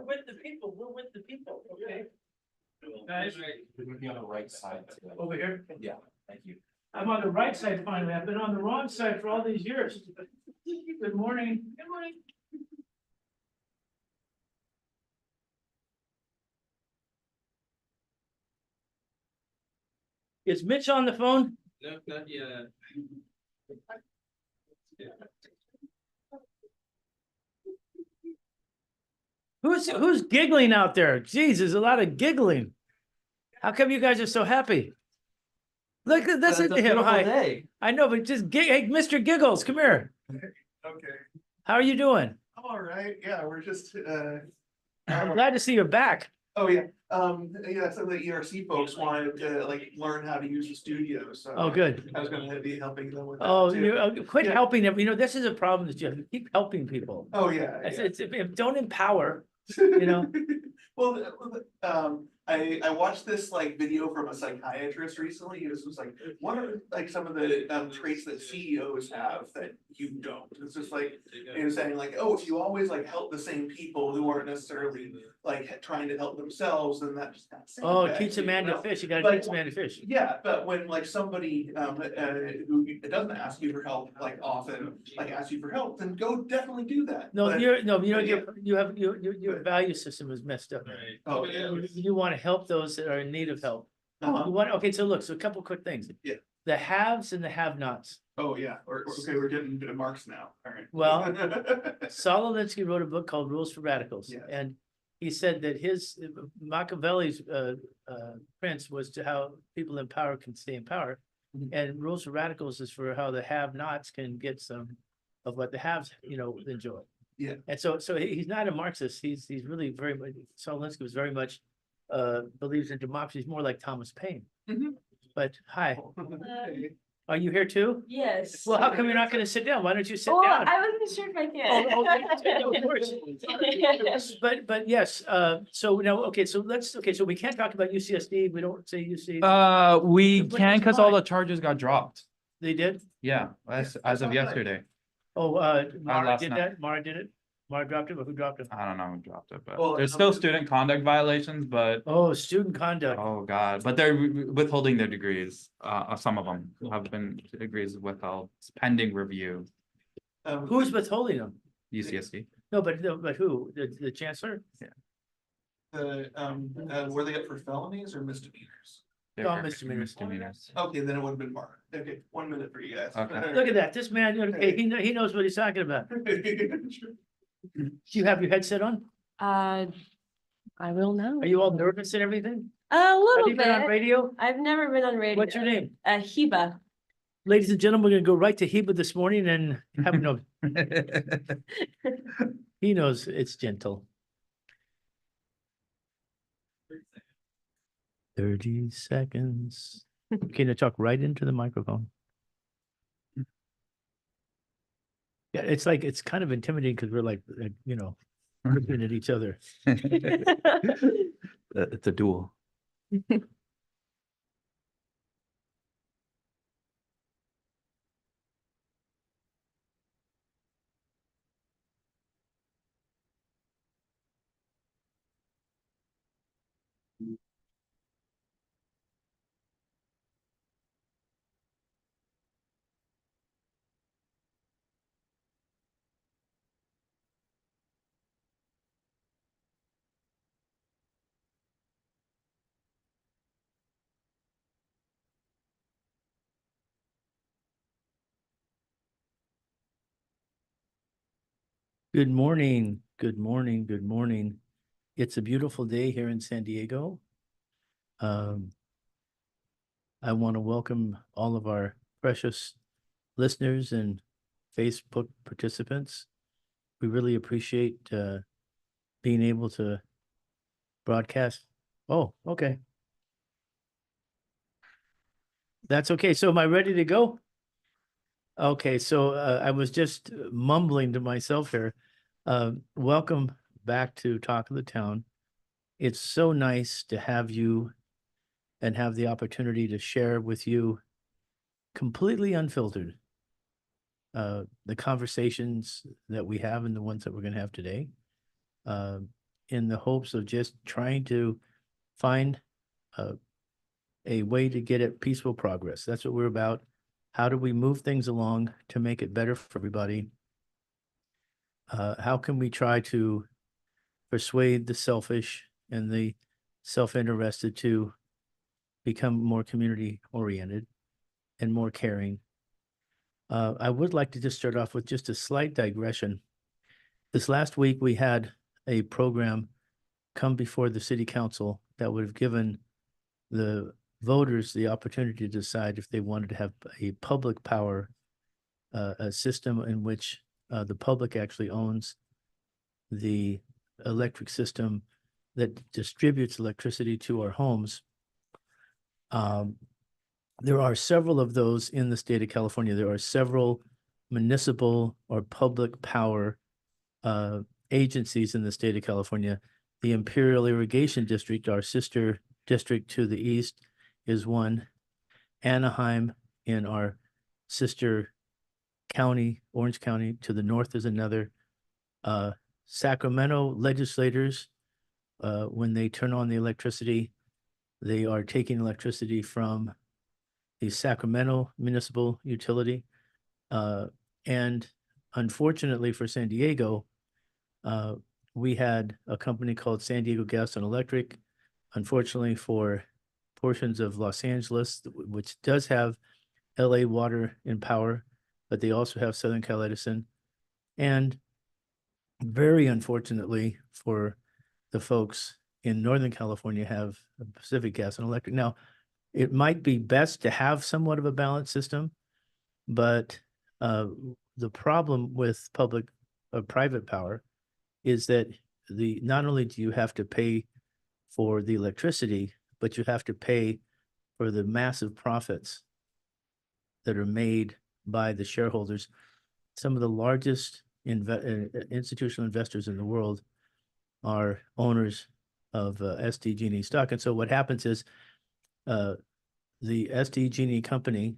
with the people, we're with the people, okay? Guys, We're gonna be on the right side today. over here. Yeah, thank you. I'm on the right side finally. I've been on the wrong side for all these years. Good morning. Good morning. Is Mitch on the phone? No, not yet. Who's giggling out there? Jeez, there's a lot of giggling. How come you guys are so happy? Look, listen to him. Hi. Day. I know, but just hey, Mr. Giggles, come here. Okay, How are you doing? I'm all right. Yeah, we're just, I'm glad to see you're back. oh yeah, yeah, some of the ERC folks wanted to like learn how to use the studio, so. Oh, good. I was gonna be helping them with that Oh, too. you quit Yeah. helping them. You know, this is a problem that you have to keep helping people. Oh, yeah. Don't empower. you know. Well, I watched this like video from a psychiatrist recently. This was like one of like some of the traits that CEOs have that you don't. It's just like, he was saying like, oh, if you always like help the same people who aren't necessarily like trying to help themselves, then that just kind of Oh, sandbags teach a you, man you to know? fish. You gotta But- teach a man to fish. Yeah, but when like somebody who doesn't ask you for help like often, like asks you for help, then go definitely do that. No, But- you know, but yeah. your value system is messed up. Right. Oh, yeah. You want to help those that are in need of help. Uh-huh. You want, okay, so look, so a couple quick things. Yeah. The haves and the have-nots. Oh, yeah, okay, we're getting to marks now, all right. Well, Saul Alinsky wrote a book called Rules for Radicals, Yes. and he said that his Machiavelli's prince was to how people in power can stay in power, Mhm. and Rules for Radicals is for how the have-nots can get some of what the haves, enjoy. Yeah. And so he's not a Marxist. He's really very much. Saul Alinsky was very much believes in democracy. He's more like Thomas Paine. Mhm. But hi, Okay. are you here too? Yes. Well, how come you're not going to sit down? Why don't you sit Well, down? I wasn't sure if I Oh, of course. could. But yes, so now, okay, so we can't talk about UCSD, we don't say UC, We Which can is because all fine. the charges got dropped. they did? Yeah, as of yesterday. Oh, Mara last did night. that, Mara did it? Mara dropped it, or who dropped it? I don't know who dropped it, but Well, there's still student conduct violations, but Oh, student conduct, oh god, but they're withholding their degrees. Some of them have been degrees withheld. It's pending review. who's withholding them? UCSD. No, but who, the chancellor? Were they up for felonies or misdemeanors? They Oh, were misdemeanors. misdemeanors. Okay, then it would have been Mark. Okay, 1 minute for you guys. Okay. Look at that, this man, okay, he knows what he's talking about. Do you have your headset on? I will know. Are you all nervous and everything? A Have little you been on bit. radio? I've never been on radio. What's your name? Heba. Ladies and gentlemen, we're gonna go right to Heba this morning and have no, he knows it's gentle. 30 seconds. Okay, now talk right into the microphone. Yeah, it's kind of intimidating because we're like, looking at each other. It's a duel. Good morning, good morning, good morning. It's a beautiful day here in San Diego. I want to welcome all of our precious listeners and Facebook participants. We really appreciate being able to broadcast. Oh, okay. That's okay. So am I ready to go? Okay, so I was just mumbling to myself here. Welcome back to Talk of the Town. It's so nice to have you and have the opportunity to share with you completely unfiltered the conversations that we have and the ones that we're going to have today. in the hopes of just trying to find a way to get at peaceful progress. That's what we're about. How do we move things along to make it better for everybody? How can we try to persuade the selfish and the self-interested to become more community oriented and more caring? I would like to just start off with just a slight digression. This last week, we had a program come before the city council that would have given the voters the opportunity to decide if they wanted to have a public power, a system in which the public actually owns the electric system that distributes electricity to our homes. There are several of those in the state of California. There are several municipal or public power agencies in the state of California. The Imperial Irrigation District, our sister district to the east, is one. Anaheim, in our sister county, Orange County, to the north is another. Sacramento legislators, when they turn on the electricity, they are taking electricity from the Sacramento municipal utility. And unfortunately for San Diego, we had a company called San Diego Gas and Electric. Unfortunately for portions of Los Angeles, which does have LA Water and Power, but they also have Southern Cal Edison. And very unfortunately for the folks in Northern California have Pacific Gas and Electric. Now, it might be best to have somewhat of a balanced system, but the problem with public private power is that not only do you have to pay for the electricity, but you have to pay for the massive profits that are made by the shareholders. Some of the largest institutional investors in the world are owners of SDG&E stock. And so what happens is the SDG&E company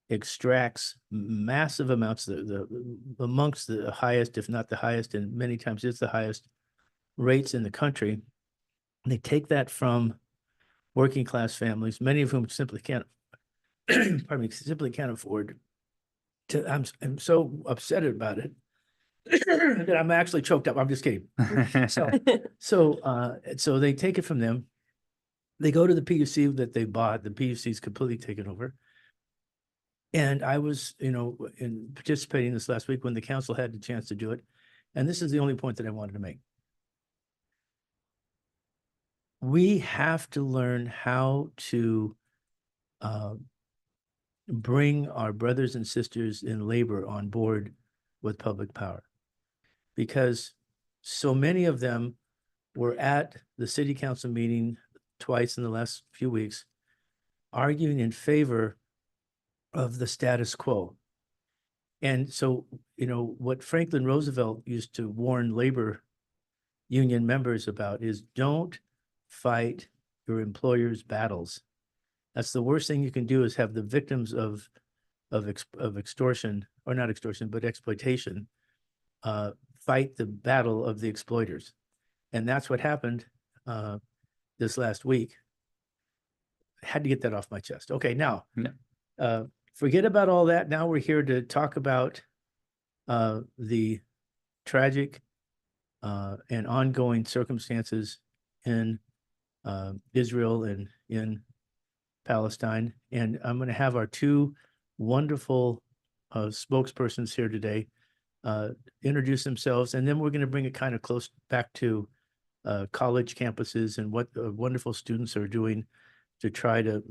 extracts massive amounts, amongst the highest, if not the highest, and many times it's the highest rates in the country. They take that from working class families, many of whom simply can't, pardon me, simply can't afford to. I'm so upset about it that I'm actually choked up. I'm just kidding. So they take it from them. They go to the PUC that they bought. The PUC is completely taken over. And I was, in participating this last week when the council had the chance to do it. And this is the only point that I wanted to make. We have to learn how to bring our brothers and sisters in labor on board with public power, because so many of them were at the city council meeting twice in the last few weeks, arguing in favor of the status quo. And so, what Franklin Roosevelt used to warn labor union members about is don't fight your employer's battles. That's the worst thing you can do, is have the victims of extortion, or not extortion, but exploitation, fight the battle of the exploiters. And that's what happened this last week. I had to get that off my chest. Okay, now, forget about all that. Now we're here to talk about the tragic and ongoing circumstances in Israel and in Palestine. And I'm going to have our two wonderful spokespersons here today introduce themselves, and then we're going to bring it kind of close back to college campuses and what wonderful students are doing to try to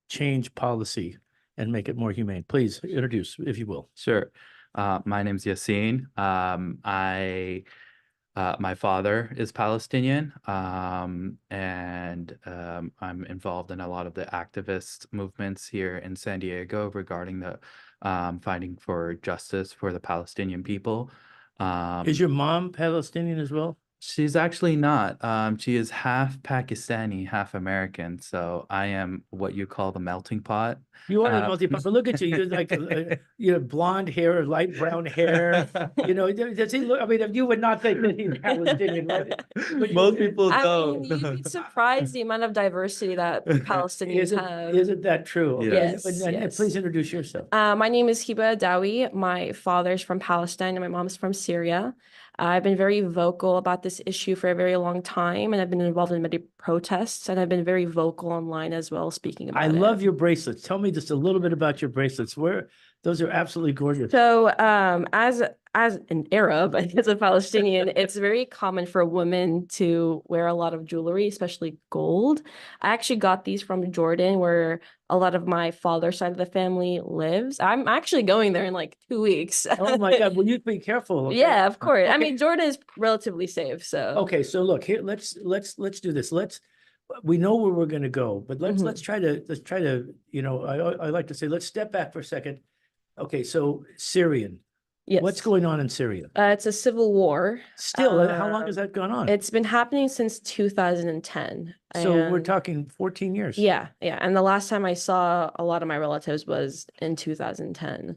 change policy and make it more humane. Please introduce, if you will. Sure. My name's Yassine. My father is Palestinian, and I'm involved in a lot of the activist movements here in San Diego regarding the fighting for justice for the Palestinian people. Is your mom Palestinian as well? She's actually not. She is half Pakistani, half American. So I am what you call the melting pot. You are the Uh, multi, but look at you, you're like, you have blonde hair, light brown hair. You know, does he look, I mean, you would not think that he's Palestinian, right? But you- Most people I don't. mean, you'd be surprised the amount of diversity that Palestinians have. Isn't that true? Okay, Yes, and yes. please introduce yourself. My name is Hiba Dawi. My father's from Palestine and my mom's from Syria. I've been very vocal about this issue for a very long time, and I've been involved in many protests, and I've been very vocal online as well, speaking about I it. love your bracelets. Tell me just a little bit about your bracelets. Those are absolutely gorgeous. So, as an Arab, as a Palestinian, it's very common for women to wear a lot of jewelry, especially gold. I actually got these from Jordan, where a lot of my father's side of the family lives. I'm actually going there in like 2 weeks. Oh my God, well, you be careful. Okay? Yeah, of course. I Okay. mean, Jordan is relatively safe, so. Okay, so look here, let's do this. We know where we're gonna go, but Mhm. let's try to, you know, I like to say, let's step back for a second. Okay, so Syrian, what's Yes. going on in Syria? It's a civil war. Still, how long has that gone on? It's been happening since 2010. So we're and- talking 14 years. Yeah, yeah. And the last time I saw a lot of my relatives was in 2010.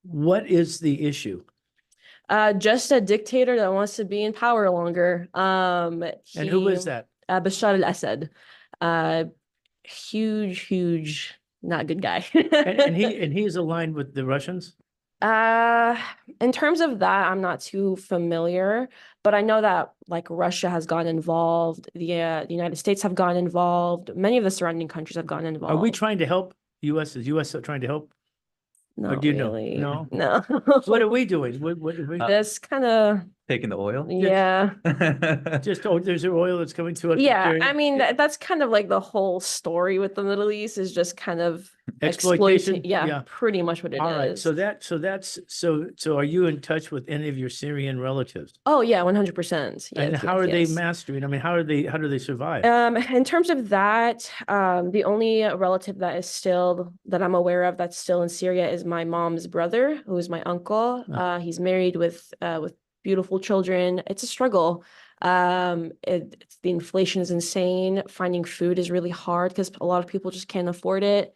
What is the issue? Just a dictator that wants to be in power longer. And who is that? Bashar al-Assad. Huge, not good guy. And he's aligned with the Russians? In terms of that, I'm not too familiar, but I know that like Russia has gotten involved, the United States have gotten involved, many of the surrounding countries have gotten involved. Are we trying to help? Is US trying to help? Not do you know? really. No? No. What are we doing? What are we? That's kind of, Taking the oil. yeah. Just, there's oil that's coming to us. Yeah, during- I mean, that's kind of like the whole story with the Middle East is just kind of Exploitation? exploiting. Yeah, pretty much what it is. All right, so are you in touch with any of your Syrian relatives? Oh yeah, 100%. And Yes, how are yes, they yes. mastering? I mean, how do they survive? In terms of that, the only relative that I'm aware of that's still in Syria is my mom's brother, who is my uncle. He's married with beautiful children. It's a struggle. The inflation is insane. Finding food is really hard because a lot of people just can't afford it.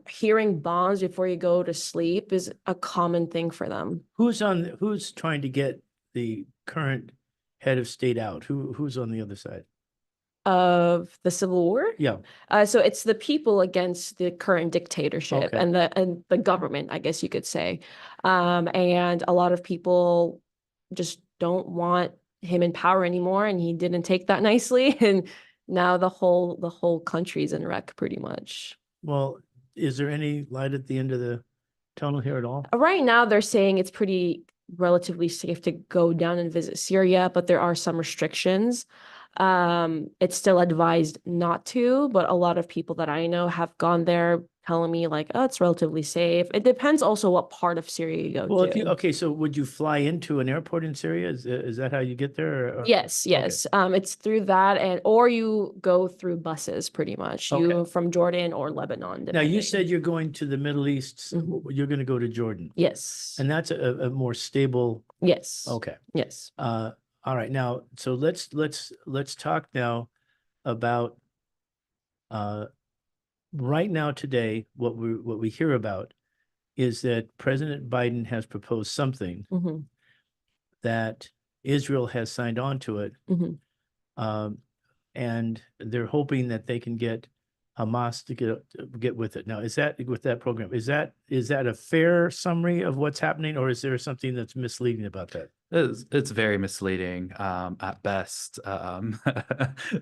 Hearing bombs before you go to sleep is a common thing for them. Who's trying to get the current head of state out? Who's on the other side? Of the civil war. Yeah. So it's the people against the current dictatorship Okay. and the government, I guess you could say. And a lot of people just don't want him in power anymore, and he didn't take that nicely. And now the whole country's in wreck pretty much. Well, is there any light at the end of the tunnel here at all? Right now, they're saying it's relatively safe to go down and visit Syria, but there are some restrictions. It's still advised not to, but a lot of people that I know have gone there telling me like, oh, it's relatively safe. It depends also what part of Syria you go Well, to. so would you fly into an airport in Syria? Is that how you get there? Yes. It's through that or you go through buses pretty much. You Okay. from Jordan or Lebanon. Now, you depending. said you're going to the Middle East. Mhm. You're going to go to Jordan. Yes. And that's a more stable. Yes. Okay. Yes. All right. Now, so let's talk now about right now today, what we hear about is that President Biden has proposed something hmm that Israel has signed on to it. hmm And they're hoping that they can get Hamas to get with it. Now, is that with that program? Is that a fair summary of what's happening, or is there something that's misleading about that? It's very misleading at best.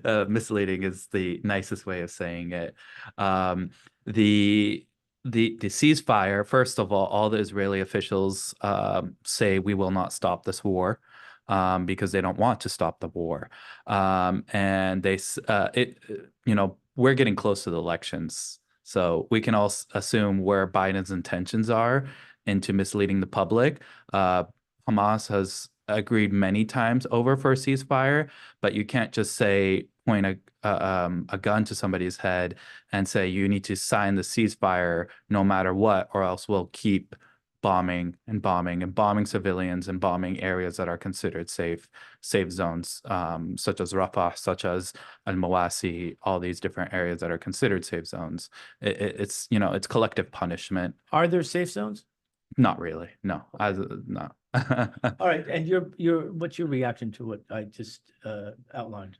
Misleading is the nicest way of saying it. The ceasefire, first of all the Israeli officials say we will not stop this war because they don't want to stop the war. And we're getting close to the elections, so we can all assume where Biden's intentions are into misleading the public. Hamas has agreed many times over for a ceasefire, but you can't just point a gun to somebody's head and say you need to sign the ceasefire no matter what, or else we'll keep bombing and bombing and bombing civilians and bombing areas that are considered safe zones, such as Rafah, such as Al-Mawasi, all these different areas that are considered safe zones. It's, you know, it's collective punishment. Are there safe zones? Not really, no, no. All right, and what's your reaction to what I just outlined?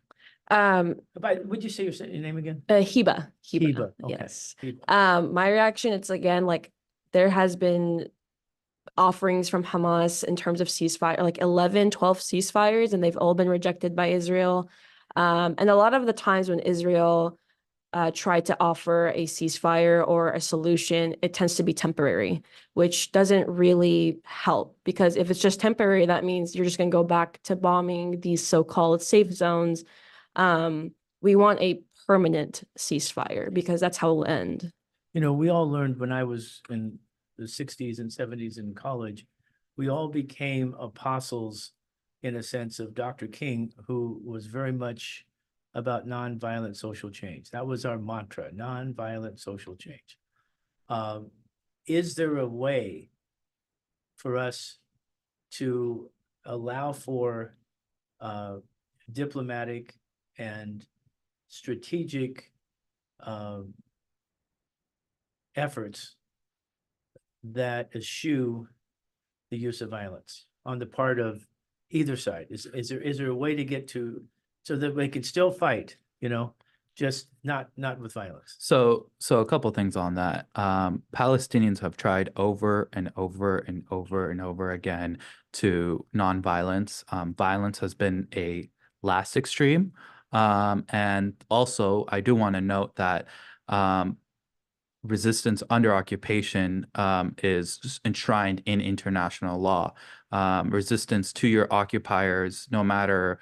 Would you say your name again? Hiba. Hiba, okay. Yes. Hiba. My reaction, it's again, like there has been offerings from Hamas in terms of ceasefire, like 11, 12 ceasefires, and they've all been rejected by Israel. And a lot of the times when Israel tried to offer a ceasefire or a solution, it tends to be temporary, which doesn't really help, because if it's just temporary, that means you're just going to go back to bombing these so-called safe zones. We want a permanent ceasefire because that's how it'll end. You know, we all learned when I was in the 60s and 70s in college, we all became apostles in a sense of Dr. King, who was very much about nonviolent social change. That was our mantra, nonviolent social change. Is there a way for us to allow for diplomatic and strategic efforts that eschew the use of violence on the part of either side? Is there a way to get to so that we can still fight, you know, just not with violence? So a couple things on that. Palestinians have tried over and over and over and over again to nonviolence. Violence has been a last extreme. And also, I do want to note that resistance under occupation is enshrined in international law. Resistance to your occupiers, no matter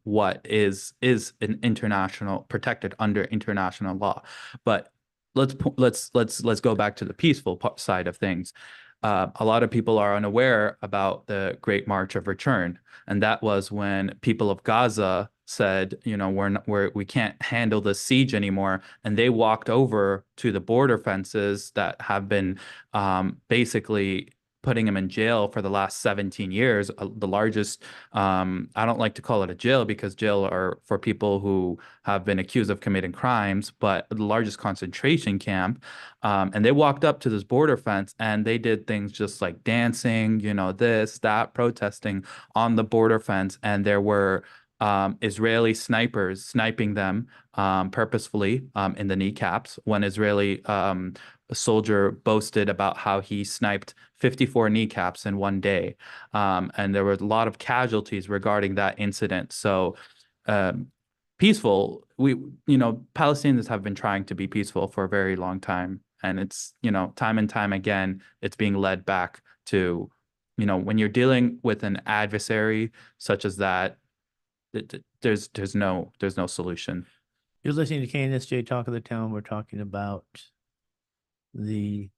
what, is an international, protected under international law. But let's go back to the peaceful side of things. A lot of people are unaware about the Great March of Return, and that was when people of Gaza said, you know, we can't handle the siege anymore, and they walked over to the border fences that have been basically putting them in jail for the last 17 years. The largest, I don't like to call it a jail because jail are for people who have been accused of committing crimes, but the largest concentration camp. And they walked up to this border fence and they did things just like dancing, you know, this, that, protesting on the border fence. And there were Israeli snipers sniping them purposefully in the kneecaps. One Israeli soldier boasted about how he sniped 54 kneecaps in one day. And there were a lot of casualties regarding that incident. So peaceful, Palestinians have been trying to be peaceful for a very long time. And it's, time and time again, it's being led back to, when you're dealing with an adversary such as that, there's no solution. You're listening to KNSJ Talk of the Town. We're talking about the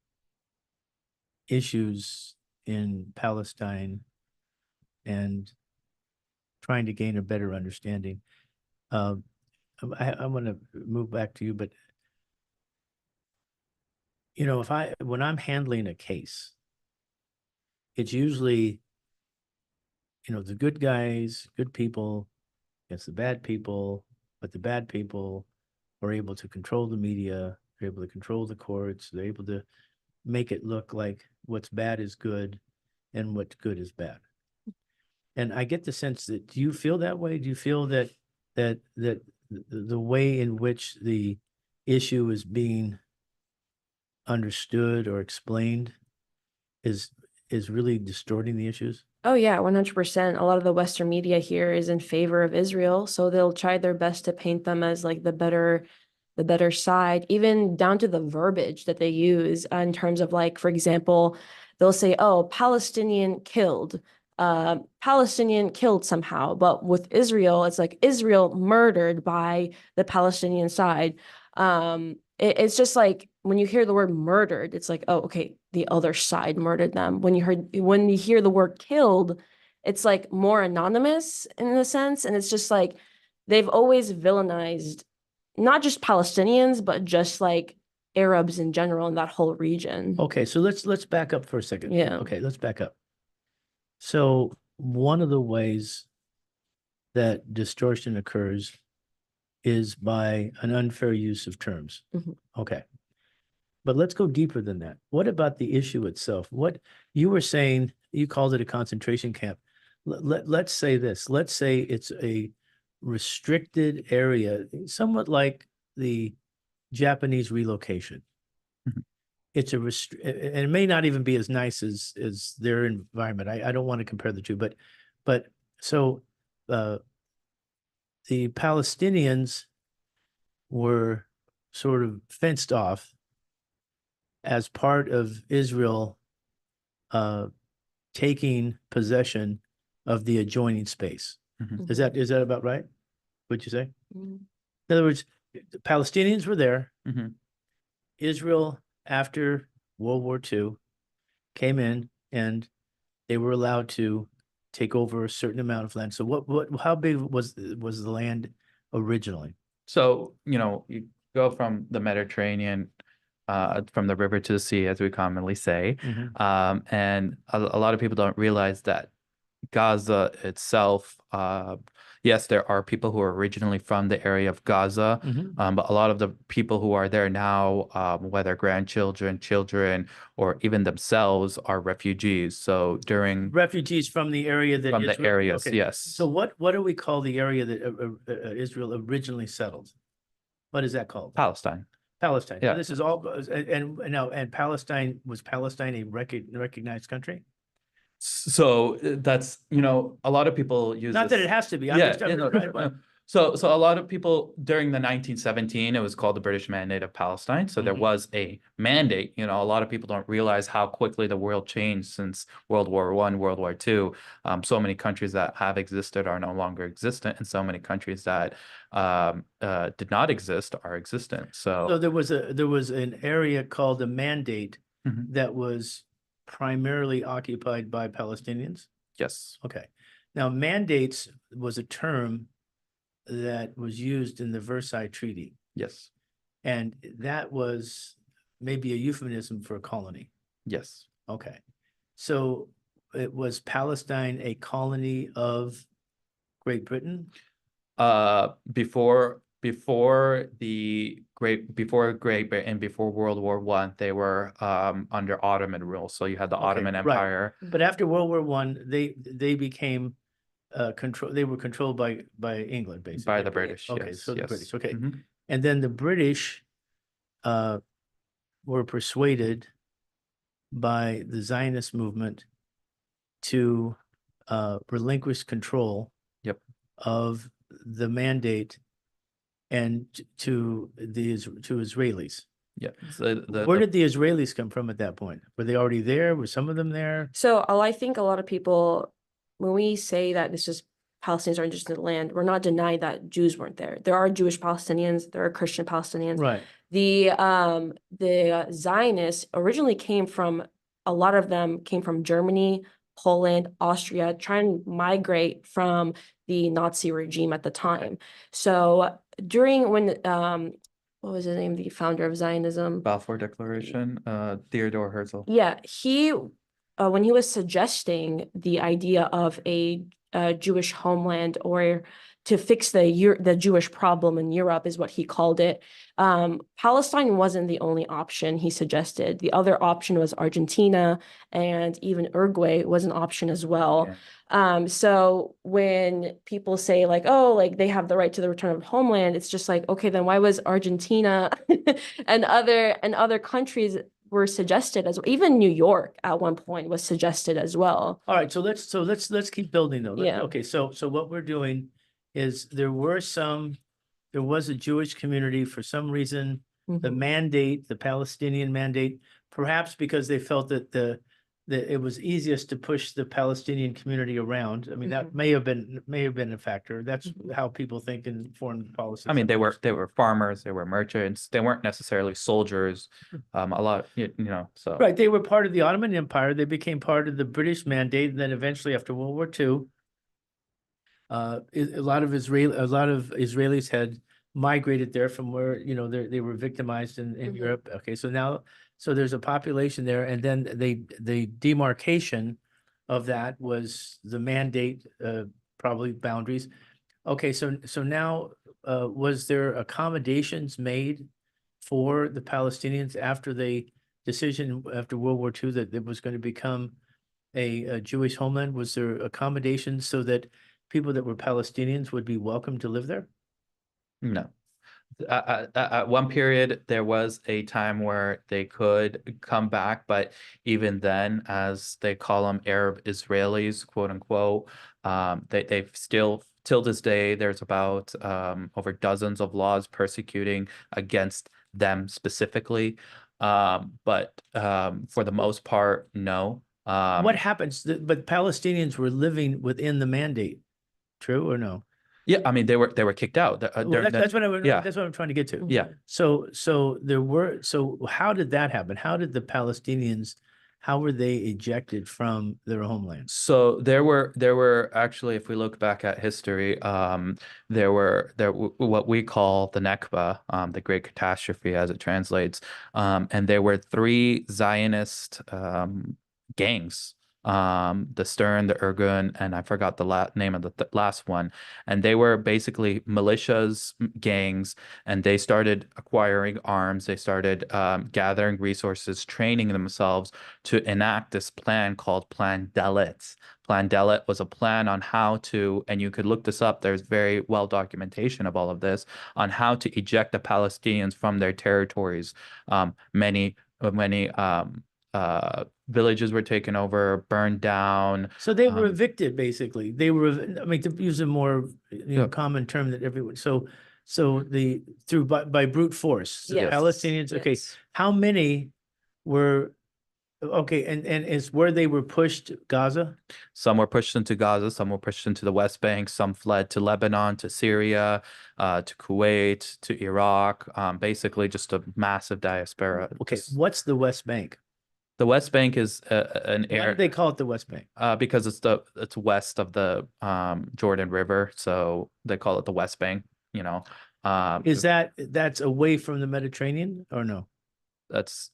issues in Palestine and trying to gain a better understanding. I want to move back to you, but when I'm handling a case, it's usually, the good guys, good people against the bad people, but the bad people are able to control the media, they're able to control the courts, they're able to make it look like what's bad is good and what's good is bad. And I get the sense that, do you feel that way? Do you feel that the way in which the issue is being understood or explained is really distorting the issues? Oh yeah, 100%. A lot of the Western media here is in favor of Israel, so they'll try their best to paint them as like the better side, even down to the verbiage that they use in terms of, like, for example, they'll say, "Oh, Palestinian killed somehow," but with Israel, it's like Israel murdered by the Palestinian side. It's just like when you hear the word murdered, it's like, oh, okay, the other side murdered them. When you hear the word killed, it's like more anonymous in a sense, and it's just like they've always villainized not just Palestinians, but just like Arabs in general in that whole region. Okay, so let's back up for a second. Yeah. Okay, let's back up. So one of the ways that distortion occurs is by an unfair use of terms. Mhm. Okay. But let's go deeper than that. What about the issue itself? What you were saying, you called it a concentration camp. Let's say this. Let's say it's a restricted area, somewhat like the Japanese relocation. Mhm. It's and it may not even be as nice as their environment. I don't want to compare the two, but so the Palestinians were sort of fenced off as part of Israel taking possession of the adjoining space. Mhm. Is that about right? What'd you say? Mhm. In other words, the Palestinians were there. Mhm. Israel, after World War II, came in and they were allowed to take over a certain amount of land. So how big was the land originally? So, you go from the Mediterranean, from the river to the sea, as we commonly say. And a lot of people don't realize that Gaza itself, yes, there are people who are originally from the area of Gaza, but a lot of the people who are there now, whether grandchildren, children, or even themselves, are refugees. So during Refugees from the area that from the Israel- areas, okay. yes. So what do we call the area that Israel originally settled? What is that called? Palestine. Palestine. Yeah. So this is all, and Palestine, was Palestine a recognized country? So that's, a lot of people use Not that this- it has to be. Yeah, I'm just trying to- So a lot of people during the 1917, it was called the British Mandate of Palestine. So there Mhm. was a mandate. A lot of people don't realize how quickly the world changed since World War I, World War II. So many countries that have existed are no longer existent, and so many countries that did not exist are existent. So there was an area called a mandate Mhm. that was primarily occupied by Palestinians? Yes. Okay. Now, mandates was a term that was used in the Versailles Treaty, Yes. and that was maybe a euphemism for a colony. Yes. Okay. So was Palestine a colony of Great Britain? Before Great Britain, before World War I, they were under Ottoman rule. So you had the Okay, Ottoman right. Empire. But after World War I, they became they were controlled by England, basically. By the British, Okay, yes, so the yes. British, okay. Mhm. And then the British were persuaded by the Zionist movement to relinquish control Yep. of the mandate and to Israelis. Yeah. So Where did the Israelis come from at that point? Were they already there? Were some of them there? So I think a lot of people, when we say that this is Palestinians are interested in the land, we're not denying that Jews weren't there. There are Jewish Palestinians, there are Christian Palestinians. Right. The Zionists originally came from, a lot of them came from Germany, Poland, Austria, trying to migrate from the Nazi regime at the time. So during when what was his name, the founder of Zionism? Balfour Declaration, Theodore Herzl. Yeah, he when he was suggesting the idea of a Jewish homeland, or to fix the Jewish problem in Europe, is what he called it. Palestine wasn't the only option he suggested. The other option was Argentina, and even Uruguay was an option as well. Yeah. So when people say like, oh, like they have the right to the return of homeland, it's just like, okay, then why was Argentina and other countries were suggested as well? Even New York at one point was suggested as well. All right, so let's keep building though. Yeah. Okay, so what we're doing is there was a Jewish community for some reason, the Mhm. mandate, the Palestinian mandate, perhaps because they felt that that it was easiest to push the Palestinian community around. I mean, that may have been a factor. That's how people think in foreign policy. I mean, they were farmers, they were merchants, they weren't necessarily soldiers. A lot, so. Right, they were part of the Ottoman Empire. They became part of the British mandate, and then eventually after World War II, a lot of Israelis had migrated there from where, they were victimized in Mhm. Europe. Okay, so now, so there's a population there, and then the demarcation of that was the mandate, probably boundaries. Okay, so now, was there accommodations made for the Palestinians after the decision after World War II that it was going to become a Jewish homeland? Was there accommodations so that people that were Palestinians would be welcome to live there? No. At one period, there was a time where they could come back, but even then, as they call them Arab Israelis, quote unquote, they've still, till this day, there's about over dozens of laws persecuting against them specifically. But for the most part, no. What happens? But Palestinians were living within the mandate, true or no? Yeah, I mean, they were kicked out. Well, that's what yeah. that's what I'm trying to get to. Yeah. So how did that happen? How did the Palestinians, how were they ejected from their homeland? So there were actually, if we look back at history, what we call the Nakba, the Great Catastrophe as it translates, and there were three Zionist gangs, the Stern, the Irgun, and I forgot the name of the last one, and they were basically militias, gangs, and they started acquiring arms. They started gathering resources, training themselves to enact this plan called Plan Dalit. Plan Dalit was a plan on how to, and you could look this up, there's very well documentation of all of this, on how to eject the Palestinians from their territories. Many villages were taken over, burned down. So they were evicted, basically. They were, I mean, to use a more, Yeah. common term that everyone, so by brute force, the Yes. Palestinians, okay, Yes. how many were, okay, and is where they were pushed Gaza? Some were pushed into Gaza, some were pushed into the West Bank, some fled to Lebanon, to Syria, to Kuwait, to Iraq. Basically, just a massive diaspora. Okay, what's the West Bank? The West Bank is an Why area. do they call it the West Bank? Because it's west of the Jordan River, so they call it the West Bank. Is that's away from the Mediterranean or no? That's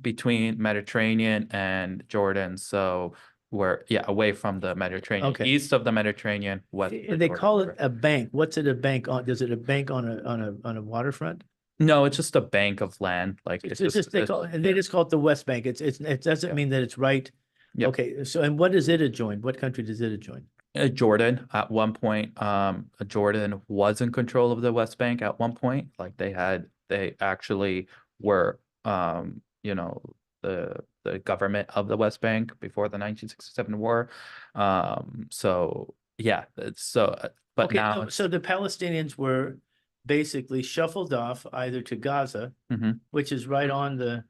between Mediterranean and Jordan, so we're away from the Mediterranean, Okay. east of the Mediterranean, west. of the They Jordan call it River. a bank. What's it a bank on? Does it a bank on a waterfront? No, it's just a bank of land. Like It's just they call and they just call it the West Bank. It doesn't Yeah. mean that it's right. Yep. Okay, so and what does it adjoin? What country does it adjoin? Jordan at one point, Jordan was in control of the West Bank at one point. Like they actually were, the government of the West Bank before the 1967 war. So yeah, but Okay, now so the Palestinians were basically shuffled off either to Gaza, Mhm. which is right on the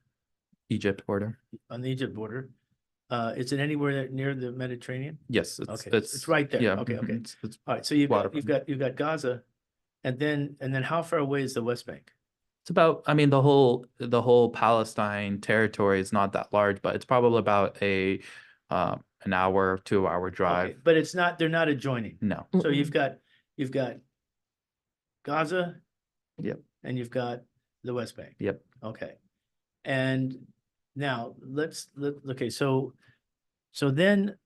Egypt border. Egypt border. Is it anywhere near the Mediterranean? Yes, Okay, it's right there. Yeah, Okay, mhm, okay. it's All right, so you've waterfront. got Gaza, and then how far away is the West Bank? It's about, I mean, the whole Palestine territory is not that large, but it's probably about an hour, 2 hour Okay, drive. but they're not adjoining. No. So you've got Gaza. Yep. And you've got the West Bank. Yep. Okay. And now okay, so then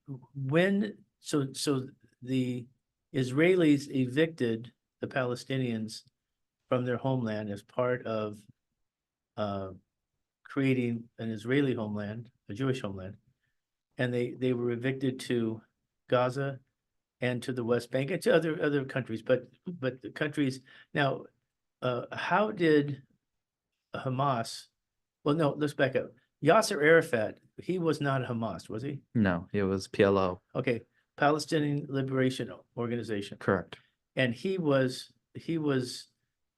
so the Israelis evicted the Palestinians from their homeland as part of creating an Israeli homeland, a Jewish homeland. And they were evicted to Gaza and to the West Bank and to other countries, but the countries now, how did Hamas? Well, no, let's back up. Yasser Arafat, he was not Hamas, was he? No, it was PLO. Okay, Palestinian Liberation Organization, Correct. and he's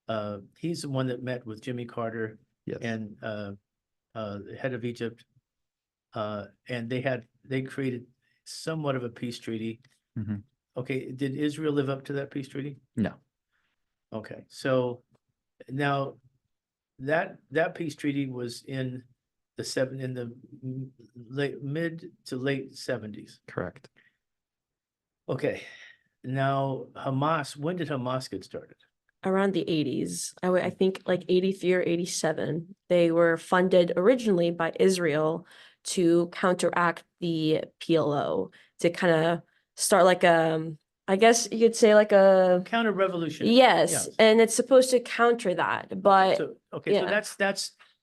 the one that met with Jimmy Carter Yes. and the head of Egypt, and they created somewhat of a peace treaty. Mhm. Okay, did Israel live up to that peace treaty? No. Okay, so now that peace treaty was in the mid to late 70s. Correct. Okay, now Hamas, when did Hamas get started? around the 80s. I think like 83 or 87. They were funded originally by Israel to counteract the PLO, to kind of start like I guess you could say like a Counter-revolution. yes, and it's supposed to counter that, but So, okay, so yeah.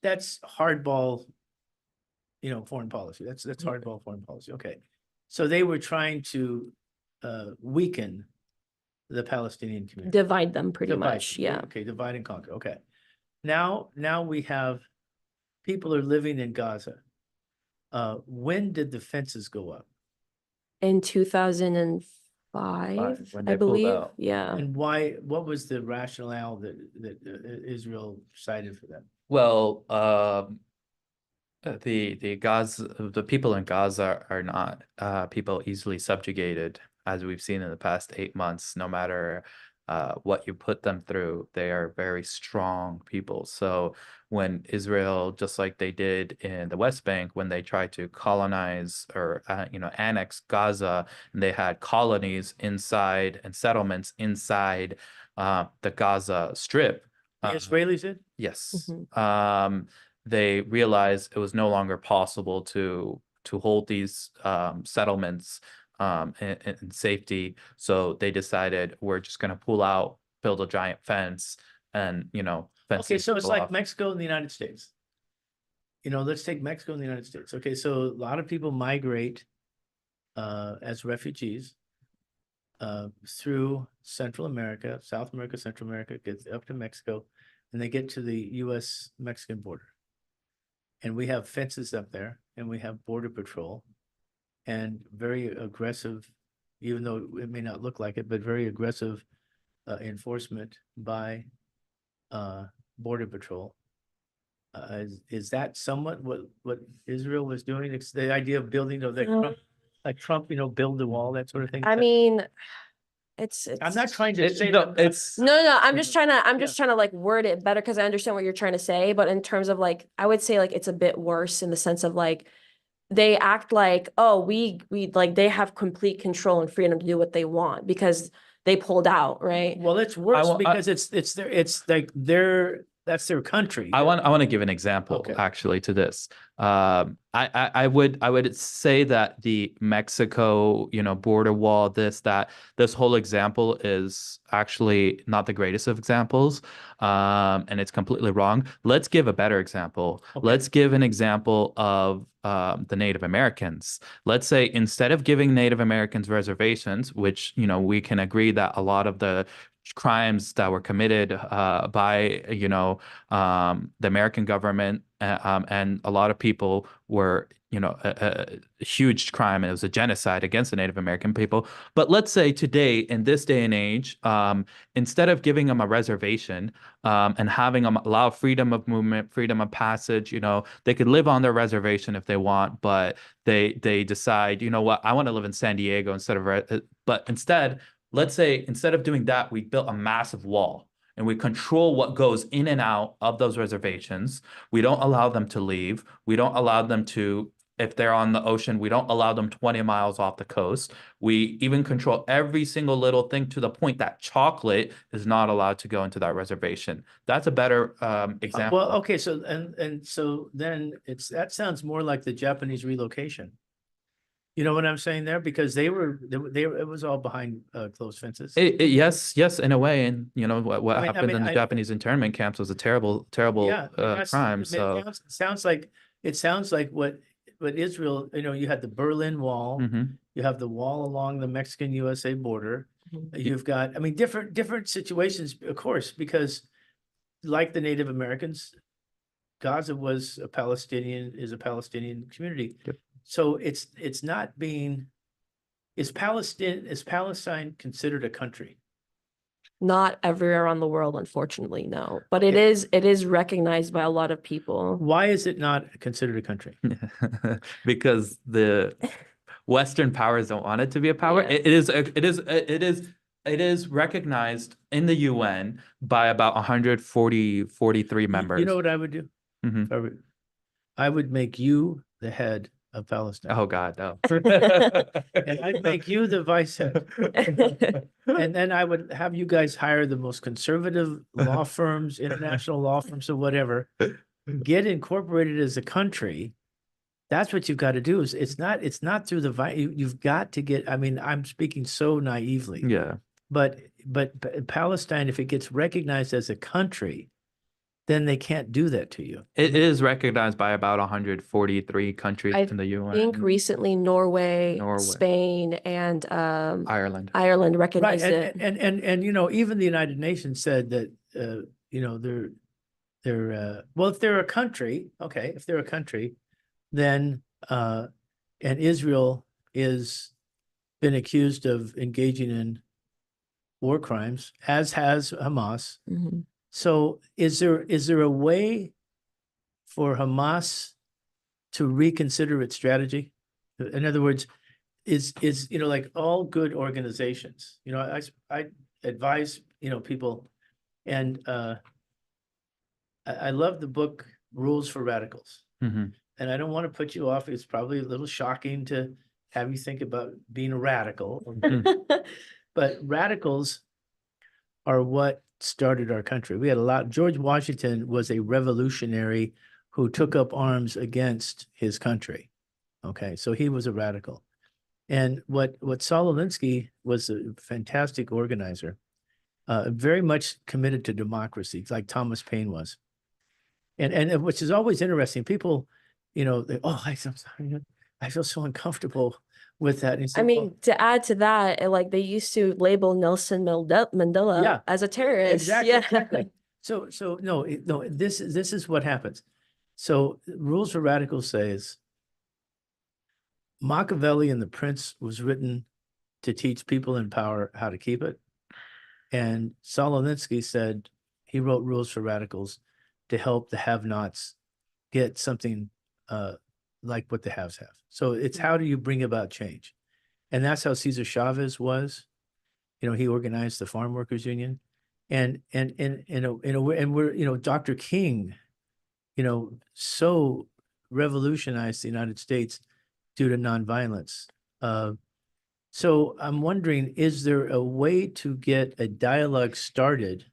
that's hardball, foreign policy. That's Yeah. hardball foreign policy. Okay. So they were trying to weaken the Palestinian community. divide them pretty Divide much. them. Yeah. Okay, divide and conquer. Okay. Now we have people are living in Gaza. When did the fences go up? In 2005, when I they pulled believe. out. Yeah. And why, what was the rationale that Israel cited for that? Well, the people in Gaza are not people easily subjugated, as we've seen in the past 8 months. No matter what you put them through, they are very strong people. So when Israel, just like they did in the West Bank, when they tried to colonize or annex Gaza, and they had colonies inside and settlements inside the Gaza Strip. The Israelis did? Yes. Mhm. They realized it was no longer possible to hold these settlements in safety. So they decided we're just going to pull out, build a giant fence, and fence Okay, these so it's people like off. Mexico and the United States. Let's take Mexico and the United States. Okay, so a lot of people migrate as refugees through Central America, South America, Central America, get up to Mexico, and they get to the US-Mexican border. And we have fences up there, and we have border patrol, and very aggressive, even though it may not look like it, but very aggressive enforcement by border patrol. Is that somewhat what Israel was doing? It's the idea of building, like Trump, build the wall, that sort of thing. I mean, it's I'm not trying to It- say no, that. it's no, I'm just trying to Yeah. like word it better because I understand what you're trying to say, but in terms of like I would say like it's a bit worse in the sense of like they act like, oh, we like they have complete control and freedom to do what they want because they pulled out, right? Well, it's worse wa- I- because it's like that's their country. I want to give an example Okay. actually to this. I would say that the Mexico border wall, this whole example is actually not the greatest of examples, and it's completely wrong. Let's give a better example. Okay. Let's give an example of the Native Americans. Let's say instead of giving Native Americans reservations, which we can agree that a lot of the crimes that were committed by the American government and a lot of people were a huge crime. It was a genocide against the Native American people. But let's say today, in this day and age, instead of giving them a reservation and having them allow freedom of movement, freedom of passage, they could live on their reservation if they want, but they decide, you know what, I want to live in San Diego but instead, let's say instead of doing that, we built a massive wall and we control what goes in and out of those reservations. We don't allow them to leave. We don't allow them to, if they're on the ocean, we don't allow them 20 miles off the coast. We even control every single little thing to the point that chocolate is not allowed to go into that reservation. That's a better example. Well, okay, so and so then that sounds more like the Japanese relocation. You know what I'm saying there? Because they were it was all behind closed fences. Yes, in a way, and what I mean, happened in the Japanese internment camps was a terrible Yeah, crime. it So sounds like what Israel, you had the Berlin Wall, mhm. you have the wall along the Mexican-USA border. Mhm. You've got, different situations, of course, because like the Native Americans, Gaza is a Palestinian community. Yep. So it's not being, is Palestine considered a country? Not everywhere around the world, unfortunately, no. But it Okay. is recognized by a lot of people. Why is it not considered a country? Because the Western powers don't want it to be a power. Yeah. It is recognized in the UN by about 143 members. You know what I would do? Mhm. I would make you the head of Palestine. Oh, God, no. And I'd make you the vice head. And then I would have you guys hire the most conservative law firms, international law firms or whatever, get incorporated as a country. That's what you've got to do. Is it's not through the you've got to get, I mean, I'm speaking so naively, Yeah. but Palestine, if it gets recognized as a country, then they can't do that to you. It is recognized by about 143 countries I in the UN. I think recently Norway, Norway. Spain, and Ireland. Ireland Right. recognized it. And even the United Nations said that they're well, if they're a country, okay, if they're a country, then and Israel is been accused of engaging in war crimes, as has Hamas. Mhm. So is there a way for Hamas to reconsider its strategy? In other words, is like all good organizations, I advise, people, and I love the book Rules for Radicals. Mhm. And I don't want to put you off. It's probably a little shocking to have you think about being a radical, but radicals are what started our country. We had a lot. George Washington was a revolutionary who took up arms against his country. Okay, so he was a radical. And what Saul Alinsky was a fantastic organizer, very much committed to democracy, like Thomas Paine was. And which is always interesting. People, I'm sorry, I feel so uncomfortable with that. And he I said, mean, to add to that, like they used to label Nelson Mandela Yeah, as a terrorist. exactly, Yeah. exactly. So no, this is what happens. So Rules for Radicals says Machiavelli and the Prince was written to teach people in power how to keep it. And Saul Alinsky said he wrote Rules for Radicals to help the have-nots get something like what the haves have. So it's how do you bring about change? And that's how Cesar Chavez was. He organized the Farm Workers Union. And we're, Dr. King, so revolutionized the United States due to nonviolence. So I'm wondering, is there a way to get a dialogue started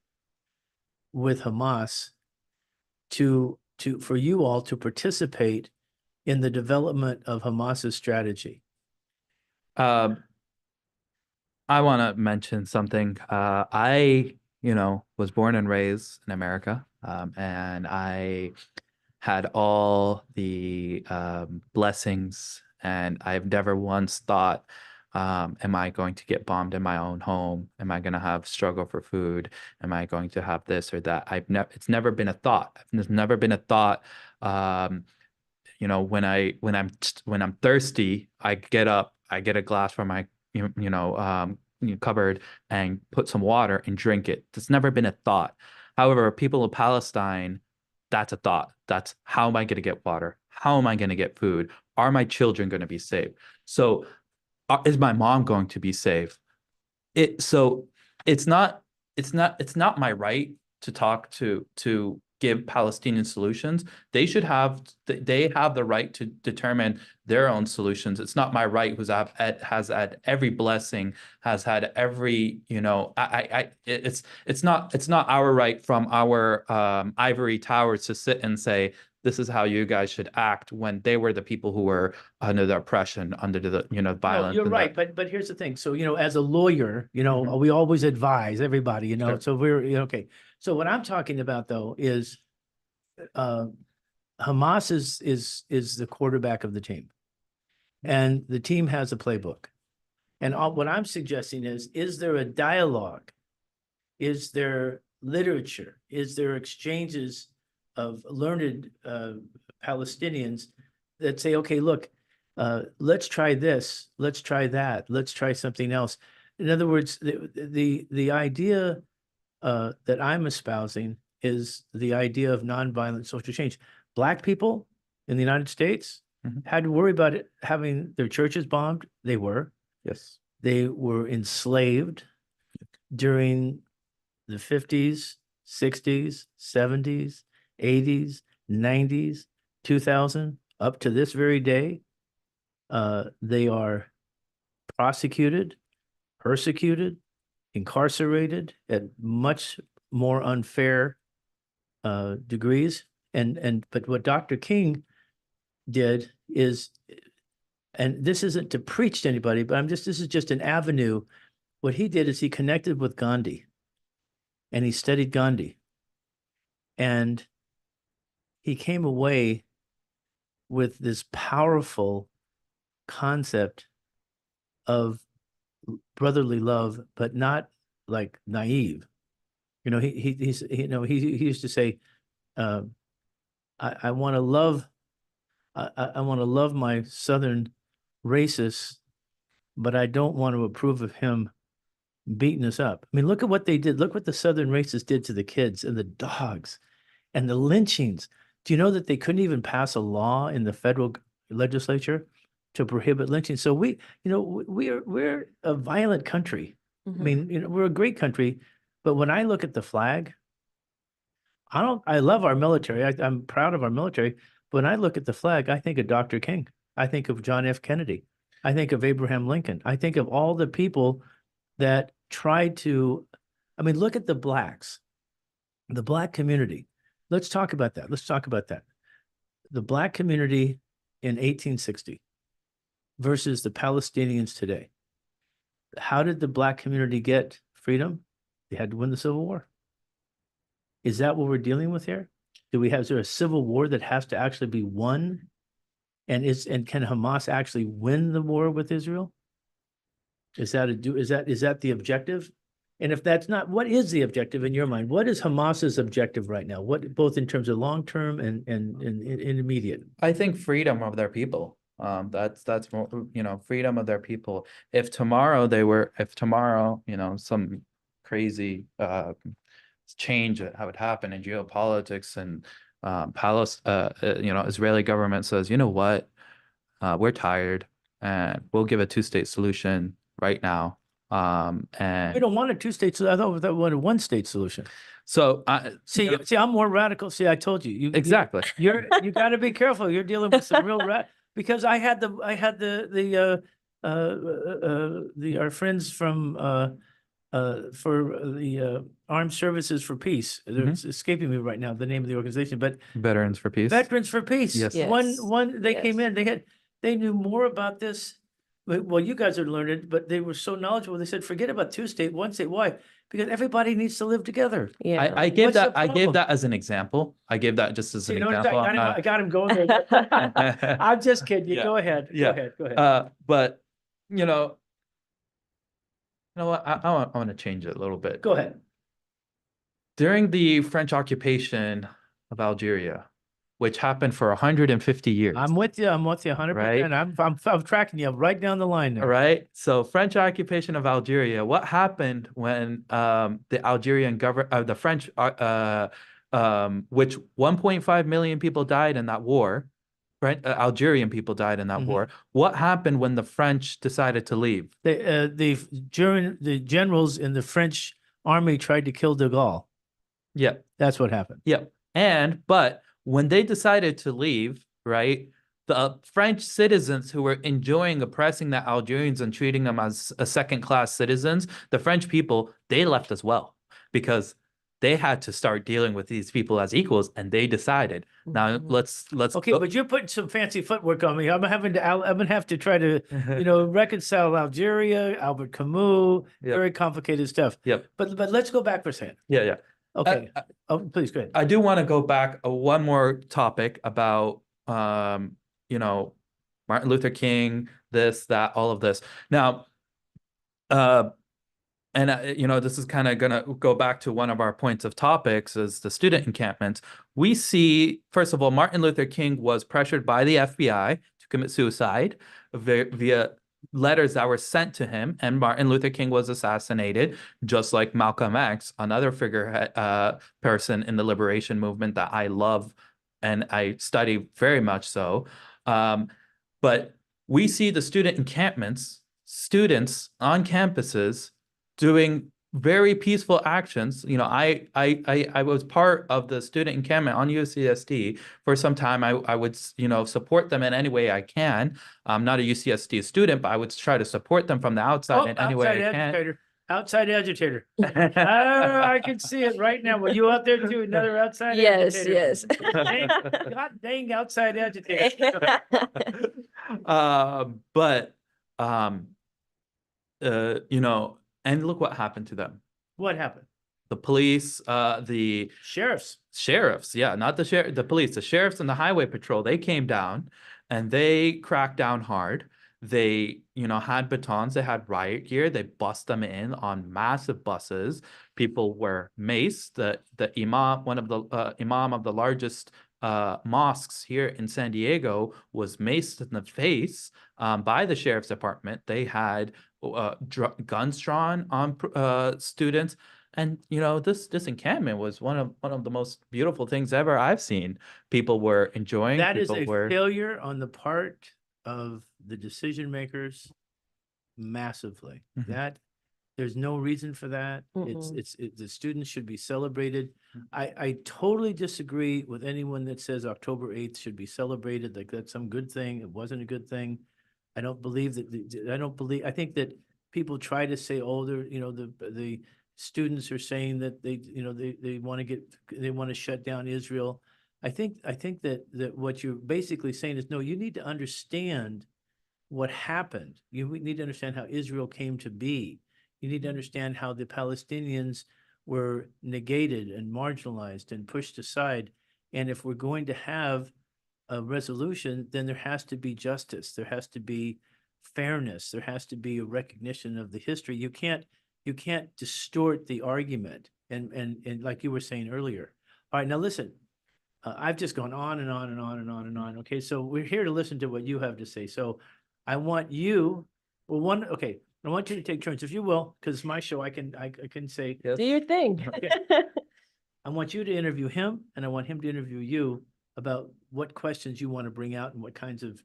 with Hamas for you all to participate in the development of Hamas's strategy? I want to mention something. I, was born and raised in America, and I had all the blessings, and I've never once thought, am I going to get bombed in my own home? Am I going to have struggle for food? Am I going to have this or that? It's never been a thought. It's never been a thought. When I'm thirsty, I get up, I get a glass from my cupboard and put some water and drink it. It's never been a thought. However, people of Palestine, that's a thought. That's how am I going to get water? How am I going to get food? Are my children going to be safe? So, is my mom going to be safe? So it's not my right to talk to give Palestinian solutions. They have the right to determine their own solutions. It's not my right, who's has had every blessing, has had every, it's not our right from our ivory towers to sit and say, this is how you guys should act, when they were the people who were under the oppression, under the violence. No, you're right, but here's the thing. So as a lawyer, we always advise everybody, Sure. So we're okay. So what I'm talking about though is Hamas is the quarterback of the team, and the team has a playbook. And what I'm suggesting is there a dialogue? Is there literature? Is there exchanges of learned Palestinians that say, okay, look, let's try this, let's try that, let's try something else. In other words, the idea that I'm espousing is the idea of nonviolent social change. Black people in the United States had to worry about it having their churches bombed. They were. Yes. They were enslaved during the 50s, 60s, 70s, 80s, 90s, 2000, up to this very day. They are prosecuted, persecuted, incarcerated at much more unfair degrees. But what Dr. King did is, and this isn't to preach to anybody, but this is just an avenue. What he did is he connected with Gandhi and he studied Gandhi. And he came away with this powerful concept of brotherly love, but not like naive. You know, he used to say, I want to love, I want to love my Southern racists, but I don't want to approve of him beating us up. I mean, look at what they did. Look what the Southern racists did to the kids and the dogs and the lynchings. Do you know that they couldn't even pass a law in the federal legislature to prohibit lynching? So we're a violent country. I mean, we're a great country, but when I look at the flag, I love our military. I'm proud of our military. But when I look at the flag, I think of Dr. King. I think of John F. Kennedy. I think of Abraham Lincoln. I think of all the people that tried to, I mean, look at the blacks, the black community. Let's talk about that. The black community in 1860 versus the Palestinians today. How did the black community get freedom? They had to win the Civil War. Is that what we're dealing with here? Is there a civil war that has to actually be won? And can Hamas actually win the war with Israel? Is that the objective? And if that's not, what is the objective in your mind? What is Hamas's objective right now? What, both in terms of long-term and immediate? I think freedom of their people. That's more, freedom of their people. If tomorrow, some crazy change that would happen in geopolitics and Israeli government says, you know what, we're tired and we'll give a two-state solution right now. And we don't want a two-state solution. I thought we wanted a one-state solution. So see, I'm more radical. See, I told you. Exactly. You got to be careful. You're dealing with some real because I had our friends from for the Armed Services for Peace. It's escaping me right now the name of the organization, but Veterans for Peace. Veterans for Peace. Yes. One they came in. They knew more about this. Well, you guys are learned, but they were so knowledgeable. They said, forget about two-state, one-state. Why? Because everybody needs to live together. Yeah. I gave that as an example. I gave that just as an example. I got him going there. I'm just kidding you. Yeah. Go ahead. Yeah. Go ahead. But you know what? I want to change it a little bit. Go ahead. During the French occupation of Algeria, which happened for 150 years. I'm with you 100%. Right? I'm tracking you right down the line there. All right. So French occupation of Algeria. What happened when the Algerian government, the French, which 1.5 million people died in that war, right? Algerian people died in that war. What happened when the French decided to leave? The generals in the French army tried to kill de Gaulle. Yeah. That's what happened. Yeah. But when they decided to leave, right, the French citizens who were enjoying oppressing the Algerians and treating them as a second-class citizens, the French people, they left as well because they had to start dealing with these people as equals, and they decided. Now let's okay, but you're putting some fancy footwork on me. I'm gonna have to try to reconcile Algeria, Albert Camus, very complicated stuff. Yep. But let's go back for a second. Yeah. Okay. Please go ahead. I do want to go back one more topic about Martin Luther King, this, that, all of this. Now, this is kind of going to go back to one of our points of topics is the student encampments. We see, first of all, Martin Luther King was pressured by the FBI to commit suicide via letters that were sent to him, and Martin Luther King was assassinated, just like Malcolm X, another person in the liberation movement that I love and I study very much so. But we see the student encampments, students on campuses doing very peaceful actions. You know, I was part of the student encampment on UCSD for some time. I would, you know, support them in any way I can. I'm not a UCSD student, but I would try to support them from the outside in any way I can. Outside agitator. Oh, I can see it right now. Were you out there too? Another outside Yes, agitator? yes. God dang outside agitator. But you know, and look what happened to them. What happened? The police, the Sheriffs. yeah, not the police, the sheriffs and the highway patrol, they came down and they cracked down hard. They, you know, had batons, they had riot gear, they bust them in on massive buses. People were maced. The imam, one of the imam of the largest mosques here in San Diego, was maced in the face by the sheriff's department. They had guns drawn on students. And you know, this encampment was one of the most beautiful things ever I've seen. People were enjoying. That is people a were failure on the part of the decision makers massively. Mhm. That there's no reason for that. Mm-mm. The students should be celebrated. I totally disagree with anyone that says October 8th should be celebrated, like that's some good thing. It wasn't a good thing. I don't believe that, I think that people try to say, oh, they're, you know, the students are saying that they want to shut down Israel. I think that what you're basically saying is, no, you need to understand what happened. You need to understand how Israel came to be. You need to understand how the Palestinians were negated and marginalized and pushed aside. And if we're going to have a resolution, then there has to be justice. There has to be fairness. There has to be a recognition of the history. You can't distort the argument. And like you were saying earlier. All right, now listen, I've just gone on and on and on and on and on. Okay, so we're here to listen to what you have to say. So I want you, I want you to take turns, if you will, because it's my show. I can say, yes. Do your thing. I want you to interview him, and I want him to interview you about what questions you want to bring out and what kinds of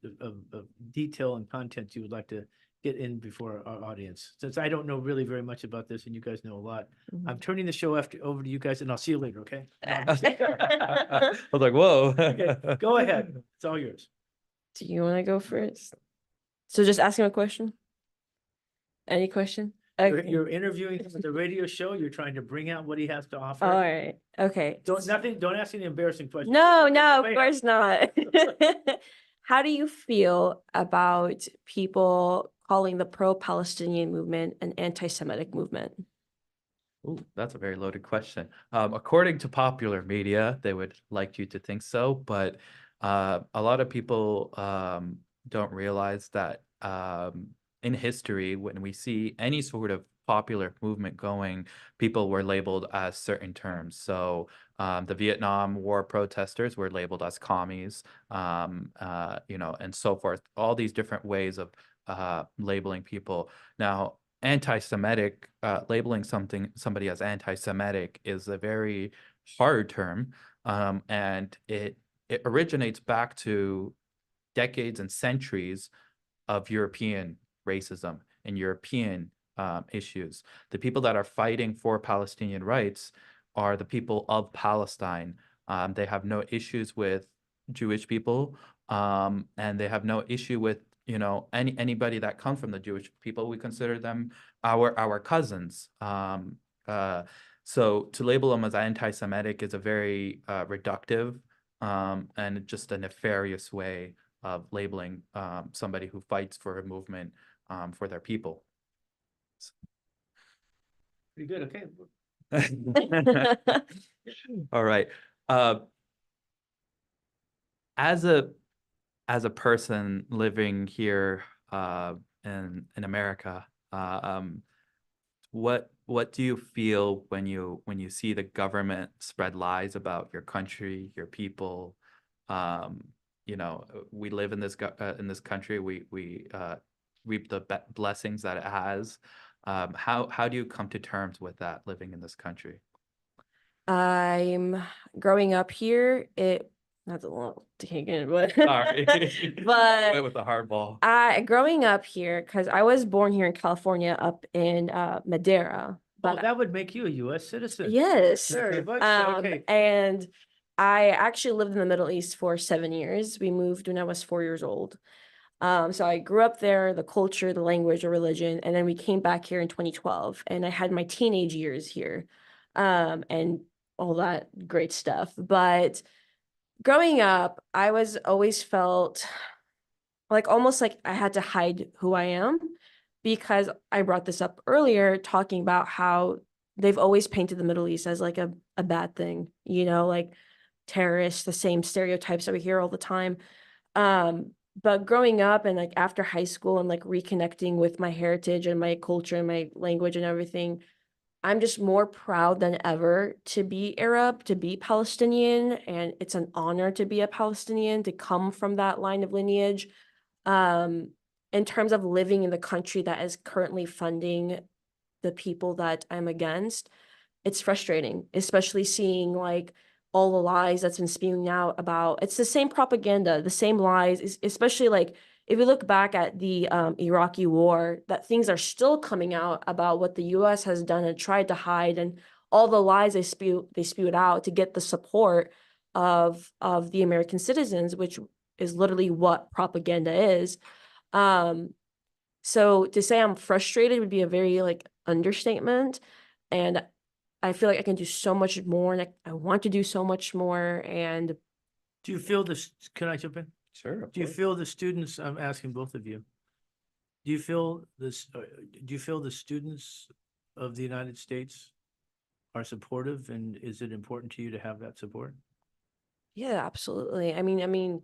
detail and content you would like to get in before our audience. Since I don't know really very much about this, and you guys know a lot, I'm turning the show over to you guys, and I'll see you later. Okay? I was like, whoa. Okay, go ahead. It's all yours. Do you want to go first? So just ask him a question. Any question? Okay. You're interviewing him at the radio show. You're trying to bring out what he has to offer. All right. Okay. Don't ask any embarrassing questions. No, of Wait. course not. How do you feel about people calling the pro-Palestinian movement an anti-Semitic movement? Ooh, that's a very loaded question. According to popular media, they would like you to think so, but a lot of people don't realize that in history, when we see any sort of popular movement going, people were labeled as certain terms. So the Vietnam War protesters were labeled as commies, you know, and so forth. All these different ways of labeling people. Now, anti-Semitic, labeling somebody as anti-Semitic is a very hard term, and it originates back to decades and centuries of European racism and European issues. The people that are fighting for Palestinian rights are the people of Palestine. They have no issues with Jewish people, and they have no issue with, you know, anybody that comes from the Jewish people. We consider them our cousins. So to label them as anti-Semitic is a very reductive and just a nefarious way of labeling somebody who fights for a movement for their people. Pretty good. Okay. All right. As a person living here in America, what do you feel when you see the government spread lies about your country, your people? You know, we live in this country. We reap the blessings that it has. How do you come to terms with that living in this country? I'm growing up here. That's a little taken, but Sorry. but Went with the hardball. growing up here, because I was born here in California, up in Madera. Oh, but that would make you a US citizen. yes. Very much so, okay. And I actually lived in the Middle East for 7 years. We moved when I was 4 years old. So I grew up there, the culture, the language, the religion, and then we came back here in 2012, and I had my teenage years here, and all that great stuff. But growing up, I was always felt like almost like I had to hide who I am because I brought this up earlier, talking about how they've always painted the Middle East as like a bad thing, like terrorists, the same stereotypes that we hear all the time. But growing up and like after high school and like reconnecting with my heritage and my culture and my language and everything, I'm just more proud than ever to be Arab, to be Palestinian, and it's an honor to be a Palestinian, to come from that line of lineage. Um, in terms of living in the country that is currently funding the people that I'm against, it's frustrating, especially seeing like all the lies that's been spewing out about it's the same propaganda, the same lies, especially like if we look back at the Iraqi war, that things are still coming out about what the US has done and tried to hide, and all the lies they spewed out to get the support of the American citizens, which is literally what propaganda is. So to say I'm frustrated would be a very like understatement. And I feel like I can do so much more, and I want to do so much more. And Do you feel this, can I jump in? Sure. Do you feel the students, I'm asking both of you, do you feel this, do you feel the students of the United States are supportive, and is it important to you to have that support? yeah, absolutely. I mean,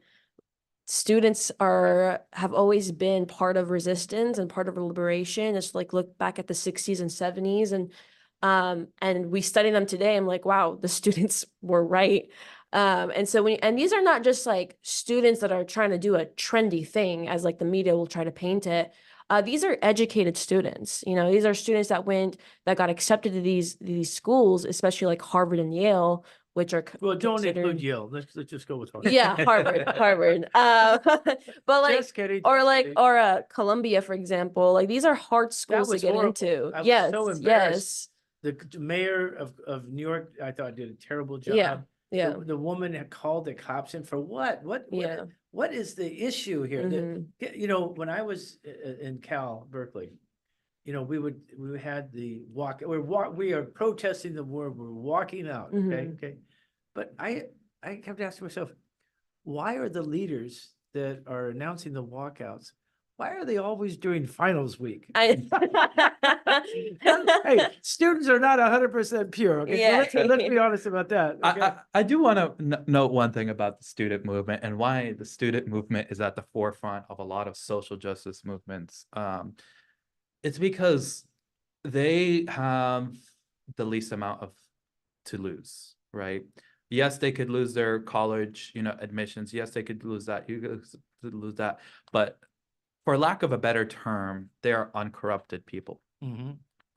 students have always been part of resistance and part of liberation. It's like look back at the 60s and 70s, and we study them today. I'm like, wow, the students were right. And so and these are not just like students that are trying to do a trendy thing as like the media will try to paint it. These are educated students. These are students that got accepted to these schools, especially like Harvard and Yale, which are Well, don't considered. include Yale. Let's just go with Harvard. Yeah, Harvard. But like, Just kidding. or just like, kidding. or Columbia, for example. Like these are hard schools to was get horrible. into. I was Yes, so embarrassed. yes, The mayor of New York, I thought, did a terrible job. yeah, yeah, The woman had called the cops in for what? yeah. What is the issue here? Mhm. When I was in Cal, Berkeley, we had the walk, we are protesting the war, we're walking out, okay, Mhm. okay. But I kept asking myself, why are the leaders that are announcing the walkouts, why are they always during finals week? Hey, students are not 100% pure, okay? Yeah. So let's be honest about that, okay? I do want to note one thing about the student movement and why the student movement is at the forefront of a lot of social justice movements. It's because they have the least amount to lose, right? Yes, they could lose their college, admissions. Yes, they could lose that. You could lose that. But for lack of a better term, they are uncorrupted people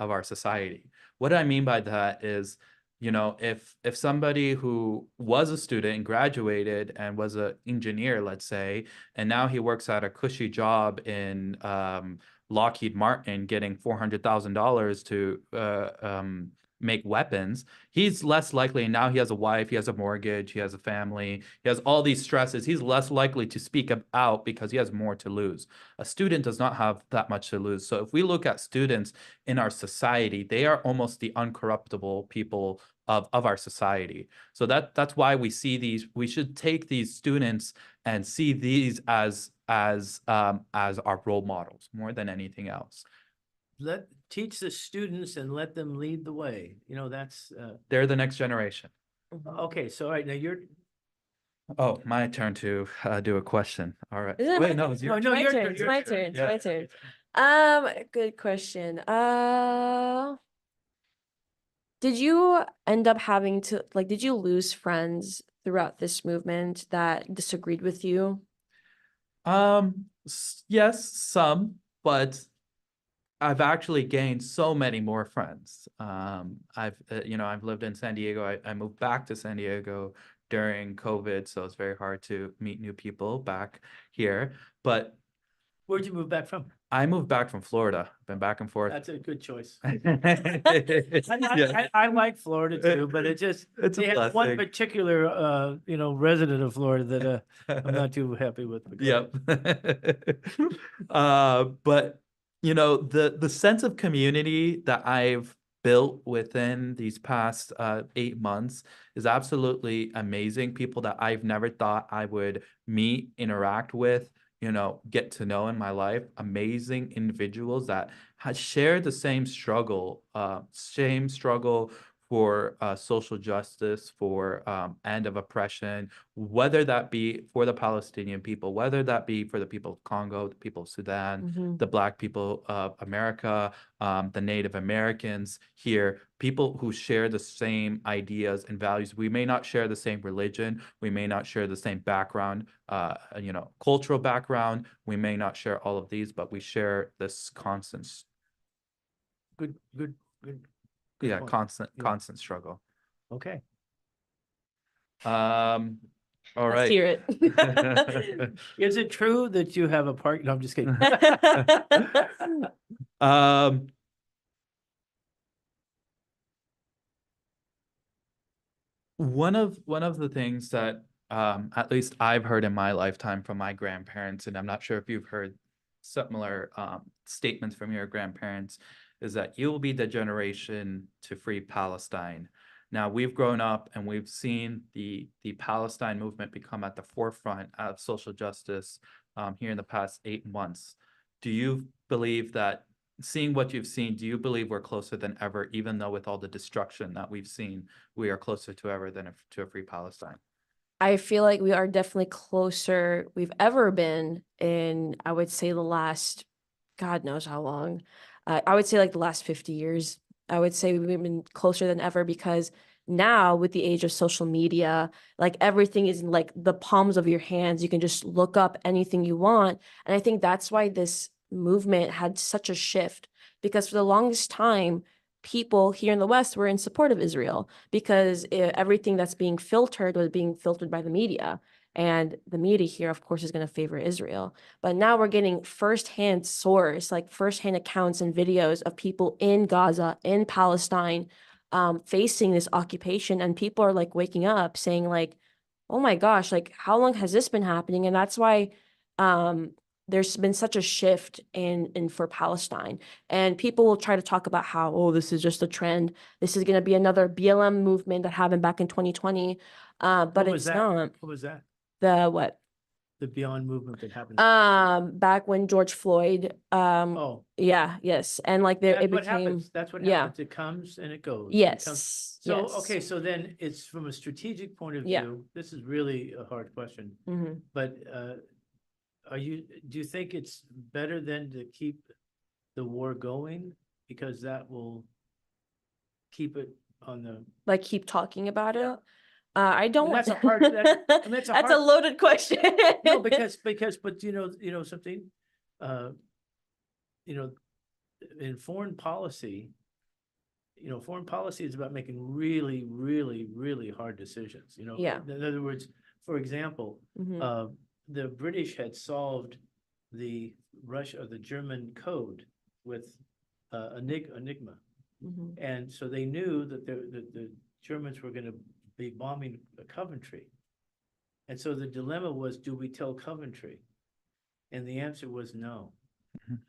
of our society. What I mean by that is, if somebody who was a student and graduated and was an engineer, let's say, and now he works at a cushy job in Lockheed Martin getting $400,000 to make weapons, he's less likely. Now he has a wife, he has a mortgage, he has a family, he has all these stresses. He's less likely to speak out because he has more to lose. A student does not have that much to lose. So if we look at students in our society, they are almost the uncorruptible people of our society. So that's why we should take these students and see these as our role models more than anything else. Teach the students and let them lead the way. That's They're the next generation. okay. So all right, now you're. Oh, my turn to do a question. All right. Is it Wait, my no, it's turn? your It's no, my your turn. turn, It's your my turn. turn. It's Yeah. my turn. Good question. Did you end up having to did you lose friends throughout this movement that disagreed with you? Yes, some, but I've actually gained so many more friends. I've lived in San Diego. I moved back to San Diego during COVID, so it's very hard to meet new people back here. But Where'd you move back from? I moved back from Florida. Been back and forth. That's a good choice. Yeah. I like Florida too, but it just, It's a they have one blessing. particular, resident of Florida that, I'm not too happy with. but go ahead. Yep. But the sense of community that I've built within these past 8 months is absolutely amazing. People that I've never thought I would meet, interact with, get to know in my life. Amazing individuals that share the same struggle for social justice, for end of oppression, whether that be for the Palestinian people, whether that be for the people of Congo, the people of Sudan, the Black people of America, the Native Americans here, people who share the same ideas and values. We may not share the same religion, we may not share the same background, cultural background, we may not share all of these, but we share this constant, Good point. constant Yeah. struggle. Okay. All Let's right. hear it. Is it true that you have a park? No, I'm just kidding. One of the things that at least I've heard in my lifetime from my grandparents, and I'm not sure if you've heard similar statements from your grandparents, is that you'll be the generation to free Palestine. Now, we've grown up and we've seen the Palestine movement become at the forefront of social justice here in the past 8 months. Do you believe that, seeing what you've seen, do you believe we're closer than ever, even though with all the destruction that we've seen, we are closer to ever than to a free Palestine? I feel like we are definitely closer we've ever been in, I would say, the last, God knows how long. I would say like the last 50 years. I would say we've been closer than ever because now with the age of social media, like everything is in like the palms of your hands. You can just look up anything you want. And I think that's why this movement had such a shift, because for the longest time, people here in the West were in support of Israel because everything that's being filtered was being filtered by the media. And the media here, of course, is going to favor Israel. But now we're getting firsthand source, like firsthand accounts and videos of people in Gaza, in Palestine, facing this occupation. And people are like waking up saying like, oh my gosh, like how long has this been happening? And that's why there's been such a shift in for Palestine. And people will try to talk about how, oh, this is just a trend. This is going to be another BLM movement that happened back in 2020. But What was it's that? not. What was that? The what? The Beyond movement that happened. Back when George Floyd, Oh, yeah, yes. And like there that's it what became, happens. That's what yeah. happens. It comes and it goes. It comes- Yes. So, yes. okay, so then it's from a strategic point of Yeah. view, this is really a hard question, Mhm. but do you think it's better then to keep the war going? Because that will keep it on the, Like keep talking about it. I don't that's want a hard- that's a that's a hard- loaded question. no, because, but something, in foreign policy, foreign policy is about making really, really, really hard decisions, Yeah. In other words, for example, Mhm. the British had solved the German code with Enigma. Mhm. And so they knew that the Germans were going to be bombing Coventry. And so the dilemma was, do we tell Coventry? And the answer was no. Mhm.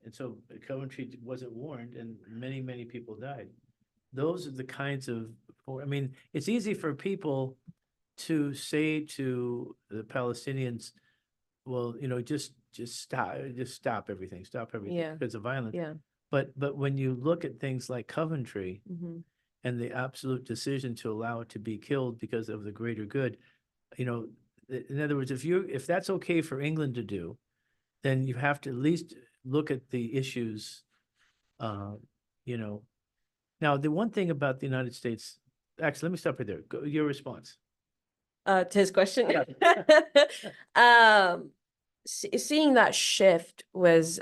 And so Coventry wasn't warned and many, many people died. Those are the kinds of, it's easy for people to say to the Palestinians, well, just stop everything, Yeah. because of violence. Yeah. But when you look at things like Coventry Mhm. and the absolute decision to allow it to be killed because of the greater good, in other words, if that's okay for England to do, then you have to at least look at the issues, Now, the one thing about the United States, actually, let me stop right there. Your response. To his question. Seeing that shift was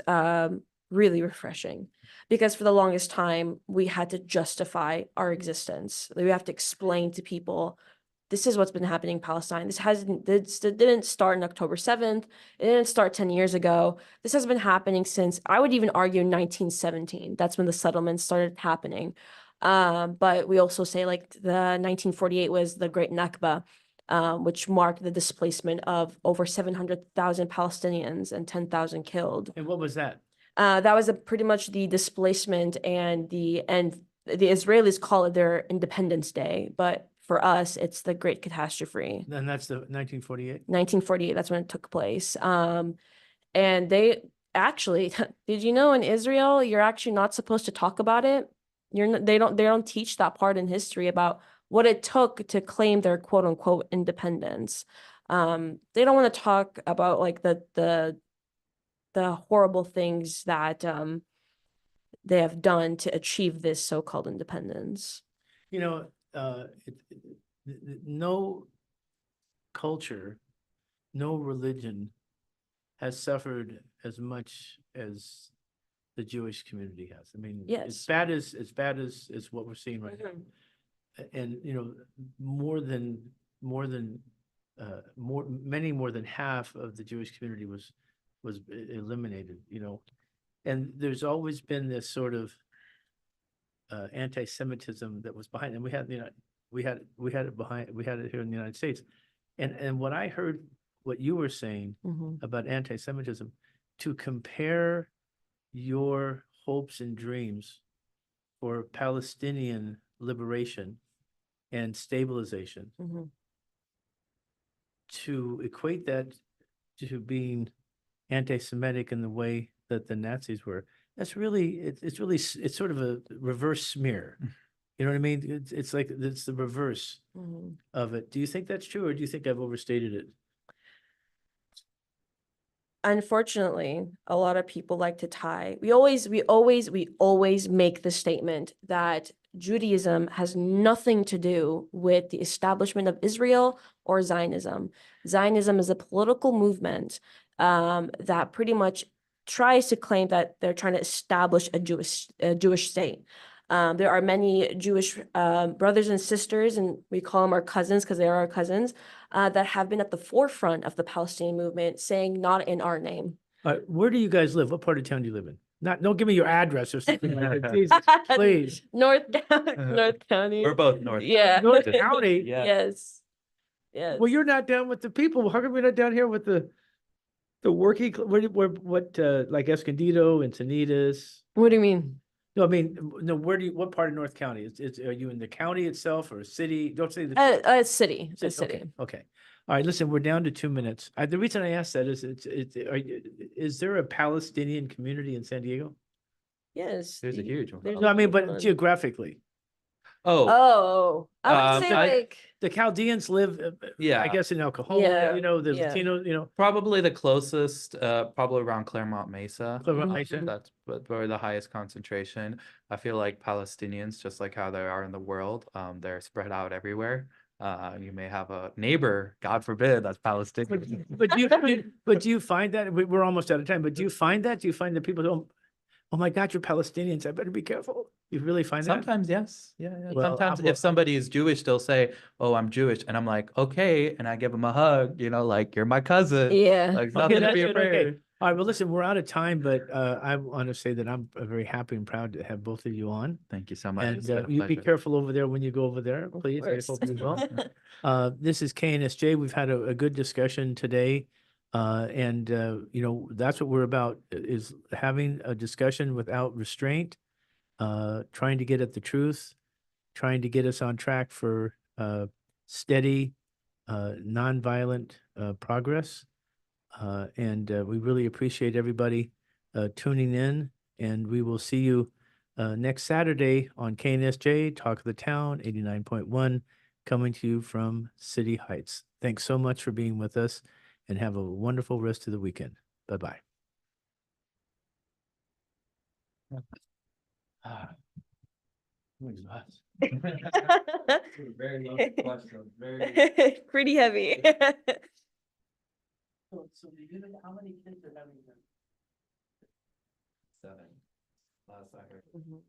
really refreshing, because for the longest time we had to justify our existence. We have to explain to people this is what's been happening in Palestine. This didn't start on October 7th. It didn't start 10 years ago. This has been happening since, I would even argue, 1917. That's when the settlements started happening. But we also say like the 1948 was the Great Nakba, which marked the displacement of over 700,000 Palestinians and 10,000 killed. And what was that? That was pretty much the displacement, and the Israelis call it their Independence Day, but for us, it's the Great Catastrophe. And that's the 1948? 1948, that's when it took place. And they actually, did you know in Israel, you're actually not supposed to talk about it? They don't teach that part in history about what it took to claim their quote unquote independence. They don't want to talk about like the horrible things that they have done to achieve this so-called independence. You know, no culture, no religion has suffered as much as the Jewish community has. I mean, Yes. as bad as what we're seeing right now. And, you know, many more than half of the Jewish community was eliminated, you know. And there's always been this sort of anti-Semitism that was behind, and we had it here in the United States. And what I heard, what you were saying about anti-Semitism, to compare your hopes and dreams for Palestinian liberation and stabilization, to equate that to being anti-Semitic in the way that the Nazis were, that's really, it's sort of a reverse smear. You know what I mean? It's like, it's the reverse of it. Do you think that's true, or do you think I've overstated it? Unfortunately, a lot of people like to tie. We always make the statement that Judaism has nothing to do with the establishment of Israel or Zionism. Zionism is a political movement that pretty much tries to claim that they're trying to establish a Jewish state. There are many Jewish brothers and sisters, and we call them our cousins because they are our cousins, that have been at the forefront of the Palestinian movement, saying not in our name. Where do you guys live? What part of town do you live in? Don't give me your address or something like that. Jesus, please. North County. We're both North. Yeah. North County? Yeah. Yes. Yes. Well, you're not down with the people. How come you're not down here with the working, like Escondido and Encinitas? What do you mean? No, I mean, no, what part of North County? Are you in the county itself or a city? Don't say the. A city. A Okay, city. okay. All right, listen, we're down to 2 minutes. The reason I asked that is is there a Palestinian community in San Diego? Yes. There's a huge one. there's No, I mean, a but one. geographically, Oh, I would say like the Chaldeans live, Yeah. I guess in El Cajon, Yeah, you know, the yeah. Latino, you know. Probably the closest, probably around Claremont Mesa. Claremont Mhm. Mesa. That's where the highest concentration. I feel like Palestinians, just like how they are in the world, they're spread out everywhere. You may have a neighbor, God forbid, that's Palestinian. But do you find that we're almost out of time? But do you find that? Do you find that people don't? Oh my God, you're Palestinians. I better be careful. You really find that? Sometimes, yes. Yeah. Well, Sometimes well- if somebody is Jewish, they'll say, "Oh, I'm Jewish," and I'm like, "Okay," and I give them a hug. You know, like you're my cousin. Yeah. Like Okay, nothing to that's be good, afraid. okay. All right, well, listen, we're out of time, but I want to say that I'm very happy and proud to have both of you on. Thank you so much. And It's been a you be pleasure. careful over there when you go over there, please. I course. hope you will. This is KNSJ. We've had a good discussion today. And you know, that's what we're about, is having a discussion without restraint, trying to get at the truth, trying to get us on track for steady, nonviolent progress. And we really appreciate everybody tuning in, and we will see you next Saturday on KNSJ, Talk of the Town, 89.1, coming to you from City Heights. Thanks so much for being with us, and have a wonderful rest of the weekend. Bye-bye. I'm exhausted. Pretty heavy. So how many kids are having them? 7. Last I heard. Mhm.